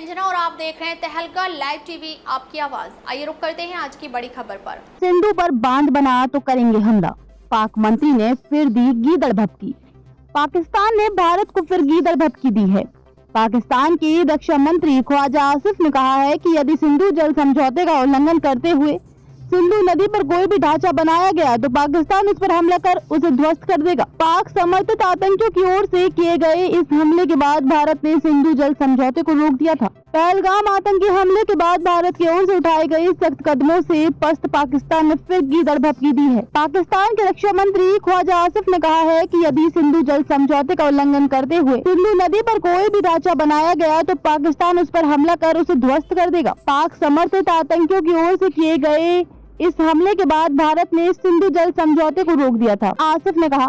अंजना और आप देख रहे हैं तहलका लाइव टीवी, आपकी आवाज। आइए रुक करते हैं आज की बड़ी खबर पर। सिंधु पर बांध बना तो करेंगे हमला, पाक मंत्री ने फिर दी गीदड़ भभकी। पाकिस्तान ने भारत को फिर गीदड़ भभकी दी है। पाकिस्तान के रक्षा मंत्री ख्वाजा आसिफ ने कहा है कि यदि सिंधु जल समझौते का उल्लंघन करते हुए सिंधु नदी पर कोई भी ढांचा बनाया गया तो पाकिस्तान उस पर हमला कर उसे ध्वस्त कर देगा। पाक समर्थित आतंकियों की ओर से किए गए इस हमले के बाद भारत ने सिंधु जल समझौते को रोक दिया था। पहलगाम आतंकी हमले के बाद भारत की ओर से उठाए गए सख्त कदमों से पस्त पाकिस्तान ने फिर गीदड़ भभकी दी है। पाकिस्तान के रक्षा मंत्री ख्वाजा आसिफ ने कहा है कि यदि सिंधु जल समझौते का उल्लंघन करते हुए सिंधु नदी पर कोई भी ढांचा बनाया गया तो पाकिस्तान उस पर हमला कर उसे ध्वस्त कर देगा। पाक समर्थित आतंकियों की ओर से किए गए इस हमले के बाद भारत ने सिंधु जल समझौते को रोक दिया था। आसिफ ने कहा,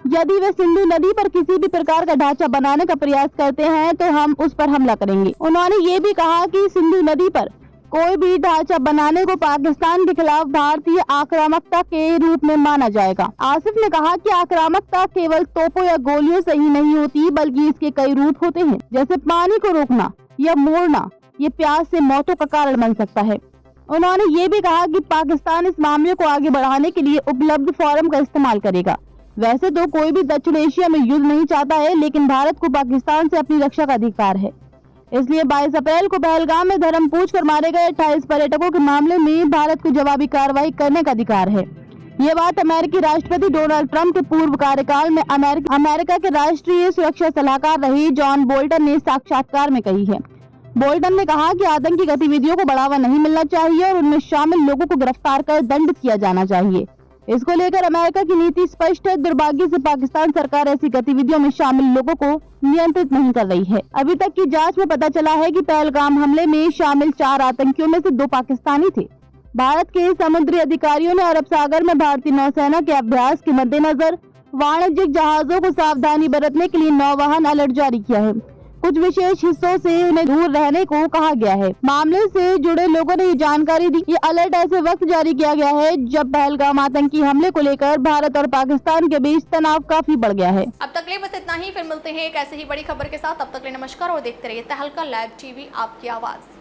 यदि वे सिंधु नदी पर किसी भी प्रकार का ढांचा बनाने का प्रयास करते हैं तो हम उस पर हमला करेंगे। उन्होंने ये भी कहा कि सिंधु नदी पर कोई भी ढांचा बनाने को पाकिस्तान के खिलाफ भारतीय आक्रामकता के रूप में माना जाएगा। आसिफ ने कहा कि आक्रामकता केवल तोपों या गोलियों से ही नहीं होती, बल्कि इसके कई रूप होते हैं, जैसे पानी को रोकना या मोड़ना। ये प्यास से मौतों का कारण बन सकता है। उन्होंने ये भी कहा कि पाकिस्तान इस मामले को आगे बढ़ाने के लिए उपलब्ध फोरम का इस्तेमाल करेगा। वैसे तो कोई भी दक्षिण एशिया में युद्ध नहीं चाहता है, लेकिन भारत को पाकिस्तान से अपनी रक्षा का अधिकार है। इसलिए 22 अप्रैल को पहलगाम में धर्म पूछ कर मारे गए 28 पर्यटकों के मामले में भारत को जवाबी कार्रवाई करने का अधिकार है। ये बात अमेरिकी राष्ट्रपति डोनाल्ड ट्रंप के पूर्व कार्यकाल में अमेरिका के राष्ट्रीय सुरक्षा सलाहकार रहे जॉन बोल्टन ने साक्षात्कार में कही है। बोल्टन ने कहा कि आतंकी गतिविधियों को बढ़ावा नहीं मिलना चाहिए और उनमें शामिल लोगों को गिरफ्तार कर दंडित किया जाना चाहिए। इसको लेकर अमेरिका की नीति स्पष्ट है। दुर्भाग्य से पाकिस्तान सरकार ऐसी गतिविधियों में शामिल लोगों को नियंत्रित नहीं कर रही है। अभी तक की जांच में पता चला है कि पहलगाम हमले में शामिल 4 आतंकियों में से 2 पाकिस्तानी थे। भारत के समुद्री अधिकारियों ने अरब सागर में भारतीय नौसेना के अभ्यास के मद्देनजर वाणिज्यिक जहाजों को सावधानी बरतने के लिए नौवहन अलर्ट जारी किया है। कुछ विशेष हिस्सों से उन्हें दूर रहने को कहा गया है। मामले से जुड़े लोगों ने ये जानकारी दी। ये अलर्ट ऐसे वक्त जारी किया गया है जब पहलगाम आतंकी हमले को लेकर भारत और पाकिस्तान के बीच तनाव काफी बढ़ गया है। अब तक ले बस इतना ही, फिर मिलते हैं एक ऐसे ही बड़ी खबर के साथ। अब तक ले नमस्कार और देखते रहिए तहलका लाइव टीवी, आपकी आवाज।